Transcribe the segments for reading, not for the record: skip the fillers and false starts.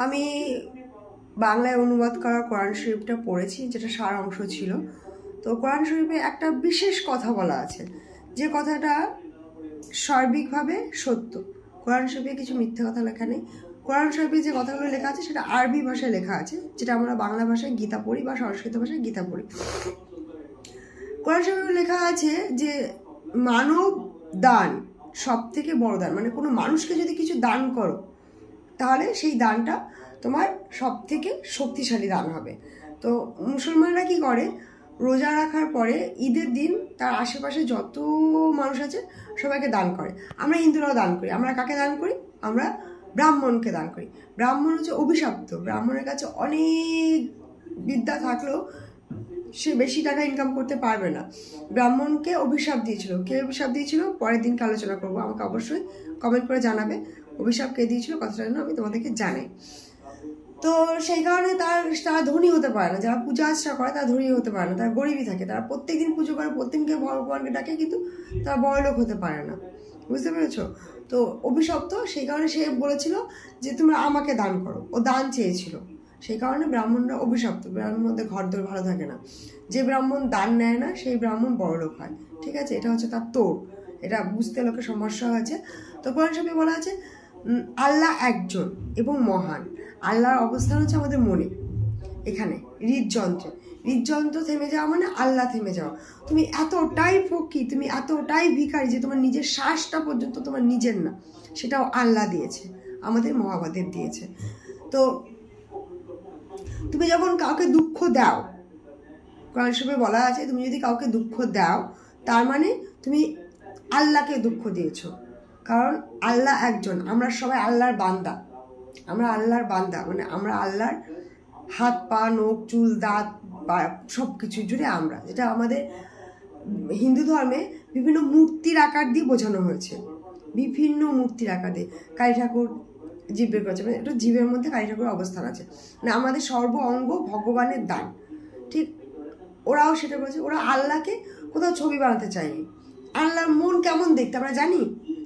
আমি বাংলায় অনুবাদ করা কোরআন শরীফটা পড়েছি, যেটা সার অংশ ছিল। তো কোরআন শরীফে একটা বিশেষ কথা বলা আছে, যে কথাটা সার্বিকভাবে সত্য। কোরআন শরীফে কিছু মিথ্যে কথা লেখা নেই। কোরআন শরীফে যে কথাগুলো লেখা আছে সেটা আরবি ভাষায় লেখা আছে, যেটা আমরা বাংলা ভাষায় গীতা পড়ি বা সংস্কৃত ভাষায় গীতা পড়ি। কোরআন শরীফে লেখা আছে যে মানব দান সব থেকে বড় দান, মানে কোনো মানুষকে যদি কিছু দান করো তাহলে সেই দানটা তোমার সব থেকে শক্তিশালী দান হবে। তো মুসলমানরা কি করে, রোজা রাখার পরে ঈদের দিন তার আশেপাশে যত মানুষ আছে সবাইকে দান করে। আমরা হিন্দুরাও দান করি। আমরা কাকে দান করি? আমরা ব্রাহ্মণকে দান করি। ব্রাহ্মণ হচ্ছে অভিশপ্ত। ব্রাহ্মণের কাছে অনেক বিদ্যা থাকলেও সে বেশি টাকা ইনকাম করতে পারবে না। ব্রাহ্মণকে অভিশাপ দিয়েছিল। কে অভিশাপ দিয়েছিল পরের দিনকে আলোচনা করবো, আমাকে অবশ্যই কমেন্ট করে জানাবে অভিশাপ কে দিয়েছিল, কথাটা যেন আমি তোমাদেরকে জানাই। তো সেই কারণে তারা ধনী হতে পারে না। যারা পূজা আর্চনা করে তারা ধনী হতে পারে না, তারা গরিবই থাকে। তারা প্রত্যেকদিন পুজো করে, প্রত্যেকদিনকে ভগবানকে ডাকে, কিন্তু তারা বড়লোক হতে পারে না। বুঝতে পেরেছো? তো অভিশপ্ত, সেই কারণে সে বলেছিল যে তোমরা আমাকে দান করো। ও দান চেয়েছিল, সেই কারণে ব্রাহ্মণরা অভিশপ্ত। ব্রাহ্মণের মধ্যে ঘরদোর ভালো থাকে না। যে ব্রাহ্মণ দান নেয় না সেই ব্রাহ্মণ বড়লোক হয়। ঠিক আছে, এটা হচ্ছে তার তোড়। এটা বুঝতে লোকের সমস্যা হয়েছে। তো কোরআন শরীফে বলা আছে আল্লাহ একজন এবং মহান। আল্লাহর অবস্থান হচ্ছে আমাদের মনে, এখানে হৃদযন্ত্রে। হৃদযন্ত্র থেমে যাওয়া মানে আল্লাহ থেমে যাওয়া। তুমি এতটাই ফকির, তুমি এতটাই ভিখারি যে তোমার নিজের শ্বাসটা পর্যন্ত তোমার নিজের না, সেটাও আল্লাহ দিয়েছে, আমাদের মহাবাদের দিয়েছে। তো তুমি যখন কাউকে দুঃখ দাও, কোরআন শরীফে বলা আছে তুমি যদি কাউকে দুঃখ দাও তার মানে তুমি আল্লাহকে দুঃখ দিয়েছো। কারণ আল্লাহ একজন, আমরা সবাই আল্লাহর বান্দা। আমরা আল্লাহর বান্দা মানে আমরা আল্লাহর হাত পা নখ চুল দাঁত সব কিছু জুড়ে আমরা, যেটা আমাদের হিন্দু ধর্মে বিভিন্ন মূর্তির আকার দিয়ে বোঝানো হয়েছে। বিভিন্ন মূর্তির আকার দিয়ে কালী ঠাকুর জীব বের করেছে, মানে একটু জীবের মধ্যে কালী ঠাকুরের অবস্থান আছে, মানে আমাদের সর্ব অঙ্গ ভগবানের দান। ঠিক ওরাও সেটা বলেছে। ওরা আল্লাহকে কোথাও ছবি বানাতে চায়নি। আল্লাহর মন কেমন দেখতে আমরা জানি,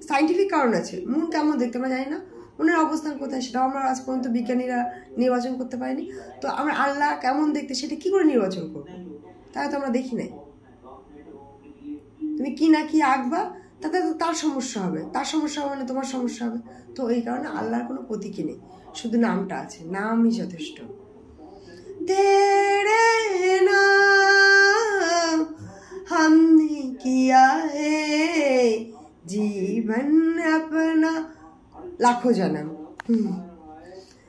সাইন্টিফিক কারণ আছে। মন কেমন দেখতে আমরা জানি না, মনের অবস্থান কোথায় সেটাও আমরা আজ পর্যন্ত বিজ্ঞানীরা নির্বাচন করতে পারিনি। তো আমরা আল্লাহ কেমন দেখতে সেটা কি করে নির্বাচন করবো? তাই তো আমরা দেখি নাই। তুমি কি না কি আঁকবা, তাতে তো তার সমস্যা হবে, তার সমস্যা হবে মানে তোমার সমস্যা হবে। তো এই কারণে আল্লাহর কোনো প্রতীকী নেই, শুধু নামটা আছে, নামই যথেষ্ট। তেরে নাম हमने किया है जीवन अपना लाखों जन्म।